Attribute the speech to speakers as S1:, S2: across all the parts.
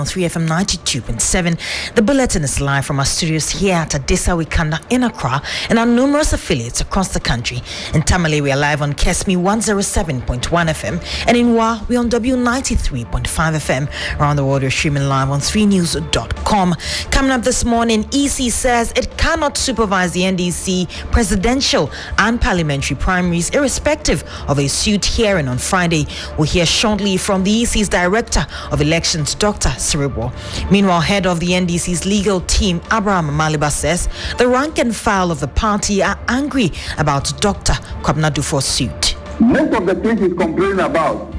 S1: On 3FM 92.7. The bulletin is live from our studios here at Adesa Wikanda in Accra and our numerous affiliates across the country. In Tamale, we are live on Kesmi 107.1 FM, and in Wa, we're on W93.5 FM. Around the world, we're streaming live on 3news.com. Coming up this morning, EC says it cannot supervise the NDC presidential and parliamentary primaries irrespective of a suit hearing on Friday. We'll hear shortly from the EC's Director of Elections, Dr. Cerebral. Meanwhile, head of the NDC's legal team, Abraham Maliba, says the rank and file of the party are angry about Dr. Kwabena Dufour's suit.
S2: Most of the things he's complaining about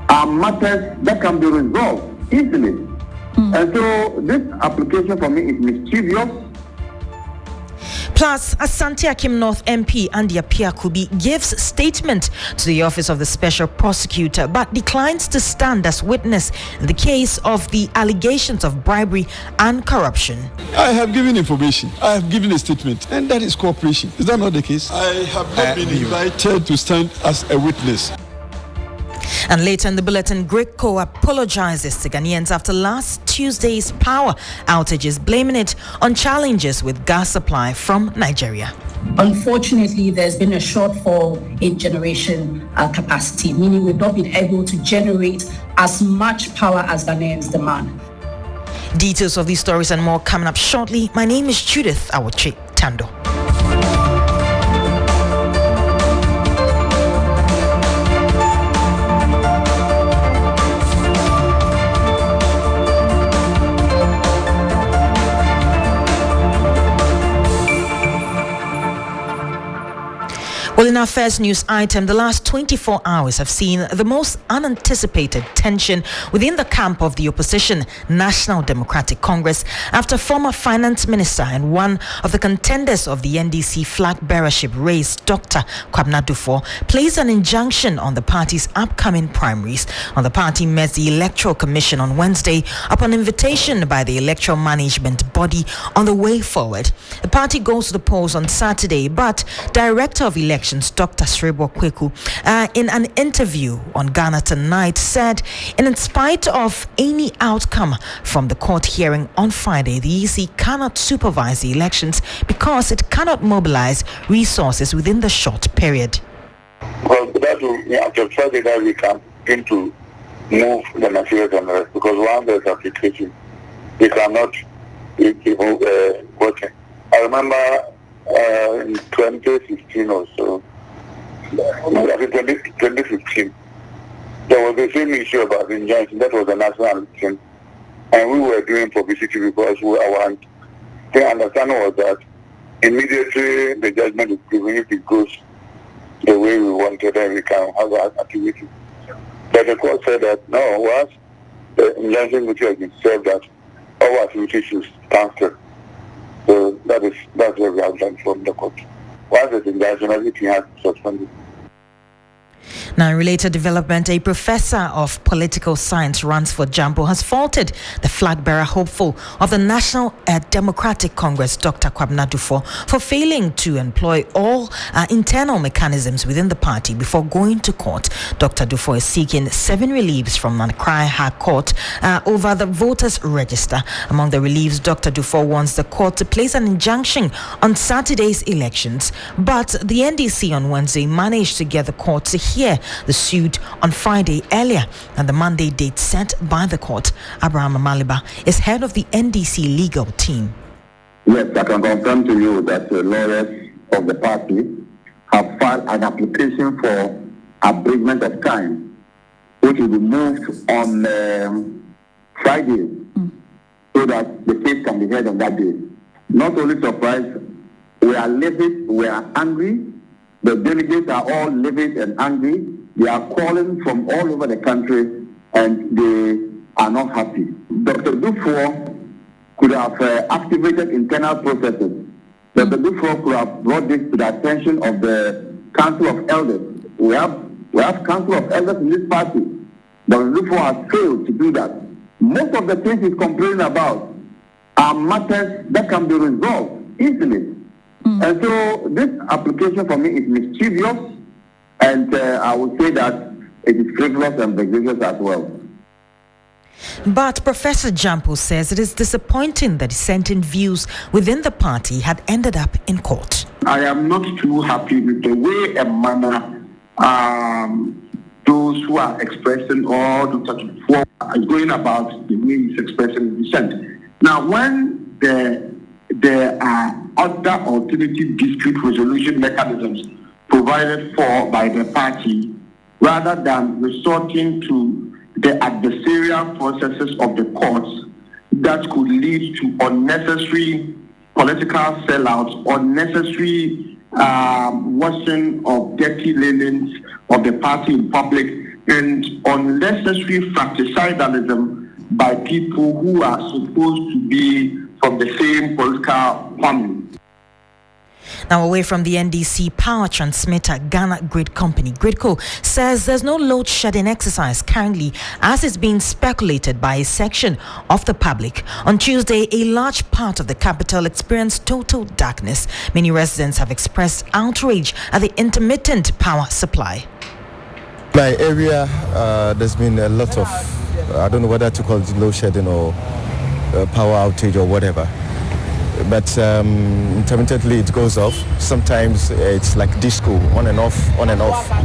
S2: are matters that can be resolved easily. And so this application for me is mischievous.
S1: Plus, Asante Akim North MP Andy Apiakubi gives statement to the Office of the Special Prosecutor but declines to stand as witness in the case of the allegations of bribery and corruption.
S3: I have given information. I have given a statement, and that is cooperation. Is that not the case? I have not been invited to stand as a witness.
S1: And later in the bulletin, Greco apologizes to Ghanaians after last Tuesday's power outages, blaming it on challenges with gas supply from Nigeria.
S4: Unfortunately, there's been a shortfall in generation capacity, meaning we've not been able to generate as much power as Ghanaians demand.
S1: Details of these stories and more coming up shortly. My name is Judith Tandoh. Well, in our first news item, the last 24 hours have seen the most unanticipated tension within the camp of the opposition National Democratic Congress after former finance minister and one of the contenders of the NDC flag bearership race, Dr. Kwabena Dufour, placed an injunction on the party's upcoming primaries. The party met the Electoral Commission on Wednesday upon invitation by the electoral management body on the way forward. The party goes to the polls on Saturday, but Director of Elections Dr. Cerebral in an interview on Ghana Tonight said in spite of any outcome from the court hearing on Friday, the EC cannot supervise the elections because it cannot mobilize resources within the short period.
S5: Well, that will, after Friday that we can begin to move the materials and the rest, because once there's application, we cannot keep working. I remember in 2016 or so, 2015, there was the same issue about the injunction. That was a national election, and we were doing publicity because the understanding was that immediately the judgment is given, if it goes the way we wanted, then we can have our activity. But the court said that no, once the injunction which has been served, that all activities should cancel. So that's what we have done from the court. Once the injunction, everything has suspended.
S1: Now, in related development, a professor of political science, Ransford Jambo, has faulted the flag bearer hopeful of the National Democratic Congress, Dr. Kwabena Dufour, for failing to employ all internal mechanisms within the party before going to court. Dr. Dufour is seeking 7 reliefs from Nankrai High Court over the voters' register. Among the reliefs, Dr. Dufour wants the court to place an injunction on Saturday's elections, but the NDC on Wednesday managed to get the court to hear the suit on Friday earlier than the Monday date set by the court. Abraham Maliba is head of the NDC legal team.
S2: Yes, I can confirm to you that the lawyers of the party have filed an application for abridgment of time, which will be moved on Friday, so that the case can be heard on that day. Not only surprised, we are livid, we are angry. The delegates are all livid and angry. They are calling from all over the country, and they are not happy. Dr. Dufour could have activated internal processes. Dr. Dufour could have brought this to the attention of the Council of Elders. We have Council of Elders in this party. Dr. Dufour has failed to do that. Most of the things he's complaining about are matters that can be resolved easily. And so this application for me is mischievous, and I would say that it is frivolous and vexatious as well.
S1: But Professor Jampo says it is disappointing that dissenting views within the party had ended up in court.
S2: I am not too happy with the way and manner those who are expressing or the are going about the way he's expressing dissent. Now, when there are other alternative dispute resolution mechanisms provided for by the party, rather than resorting to the adversarial processes of the courts that could lead to unnecessary political sellouts, unnecessary washing of dirty linens of the party in public, and unnecessary fratricidalism by people who are supposed to be from the same political family.
S1: Now, away from the NDC power transmitter, Ghana Grid Company, Gridco, says there's no load shedding exercise currently, as is being speculated by a section of the public. On Tuesday, a large part of the capital experienced total darkness. Many residents have expressed outrage at the intermittent power supply.
S6: My area, there's been a lot of, I don't know whether to call it load shedding or power outage or whatever. But intermittently it goes off. Sometimes it's like disco, on and off, on and off.
S7: I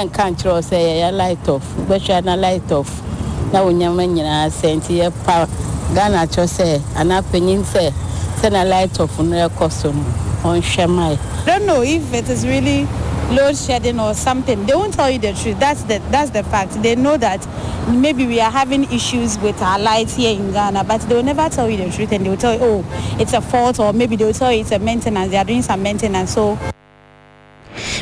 S7: can't say light off, but you light off. Now when you're saying power, Ghana just say, and I penny say, send a light off on their costume on Shamai.
S8: I don't know if it is really load shedding or something. They won't tell you the truth. That's the fact. They know that maybe we are having issues with our lights here in Ghana, but they will never tell you the truth, and they will tell you, oh, it's a fault, or maybe they will tell you it's a maintenance. They are doing some maintenance. So.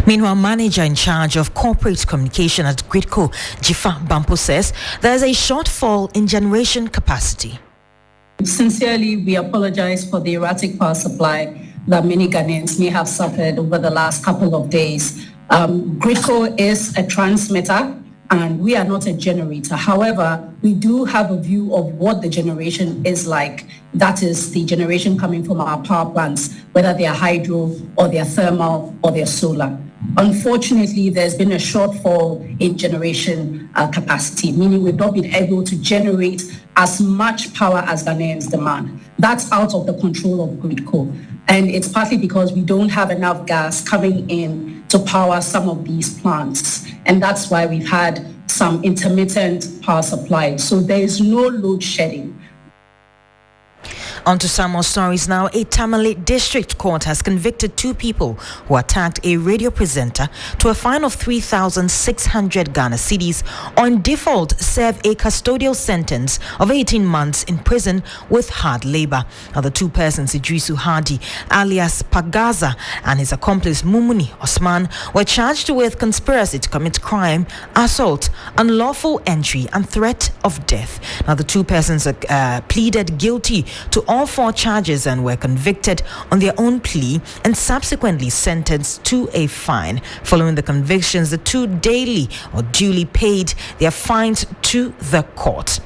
S1: Meanwhile, manager in charge of corporate communication at Gridco, Jifa Bampo, says there is a shortfall in generation capacity.
S4: Sincerely, we apologize for the erratic power supply that many Ghanaians may have suffered over the last couple of days. Gridco is a transmitter, and we are not a generator. However, we do have a view of what the generation is like. That is the generation coming from our power plants, whether they are hydro or they are thermal or they are solar. Unfortunately, there's been a shortfall in generation capacity, meaning we've not been able to generate as much power as Ghanaians demand. That's out of the control of Gridco. And it's partly because we don't have enough gas coming in to power some of these plants. And that's why we've had some intermittent power supply. So there is no load shedding.
S1: On to some more stories now. A Tamale District Court has convicted 2 people who attacked a radio presenter to a fine of 3,600 Ghana cedis, or in default serve a custodial sentence of 18 months in prison with hard labor. Now, the 2 persons, Idrisu Hadi alias Pagaza and his accomplice Mumuni Osman, were charged with conspiracy to commit crime, assault, unlawful entry and threat of death. Now, the 2 persons pleaded guilty to all 4 charges and were convicted on their own plea and subsequently sentenced to a fine. Following the convictions, the 2 duly paid their fines to the court.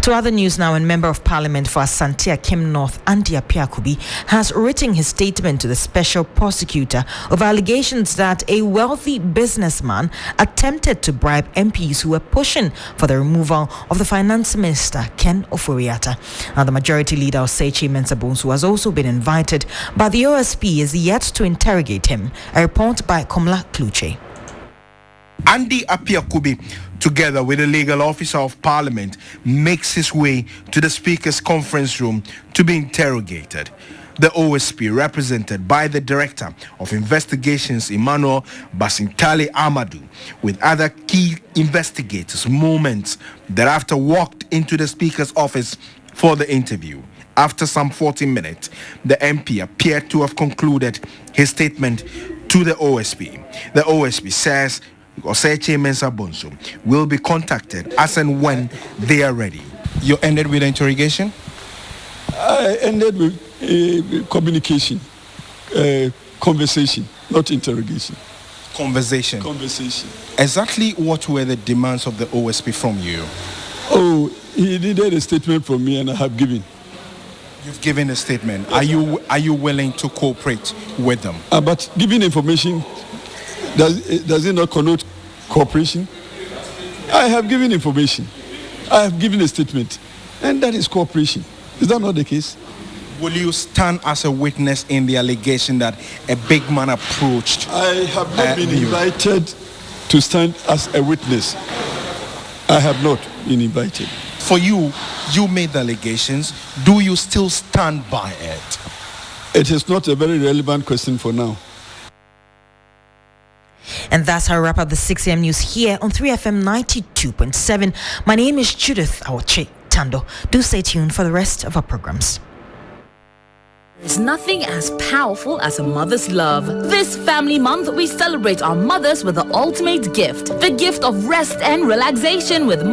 S1: To other news now, and Member of Parliament for Asante Akim North, Andy Apiakubi, has written his statement to the special prosecutor of allegations that a wealthy businessman attempted to bribe MPs who were pushing for the removal of the Finance Minister, Ken Ofori-Atta. Now, the Majority Leader, Osechi Mensah-Bonsu, has also been invited, but the OSP is yet to interrogate him. A report by Komla Kluche.
S9: Andy Apiakubi, together with the legal officer of Parliament, makes his way to the Speaker's conference room to be interrogated. The OSP, represented by the Director of Investigations, Emmanuel Basintali Amadou, with other key investigators, moments thereafter walked into the Speaker's office for the interview. After some 40 minutes, the MP appeared to have concluded his statement to the OSP. The OSP says Osechi Mensah-Bonsu will be contacted as and when they are ready. You ended with the interrogation?
S3: I ended with communication, conversation, not interrogation.
S9: Conversation. Exactly what were the demands of the OSP from you?
S3: Oh, he needed a statement from me and I have given.
S9: You've given a statement. Yes, are you willing to cooperate with them?
S3: But giving information, does it not connote cooperation? I have given information. I have given a statement. And that is cooperation. Is that not the case?
S9: Will you stand as a witness in the allegation that a big man approached?
S3: I have not been invited to stand as a witness. I have not been invited.
S9: For you, you made the allegations. Do you still stand by it?
S3: It is not a very relevant question for now.
S1: And that's how I wrap up the 6 a.m. news here on 3FM 92.7. My name is Judith Tandoh. Do stay tuned for the rest of our programs.
S10: There's nothing as powerful as a mother's love. This family month, we celebrate our mothers with the ultimate gift, the gift of rest and relaxation with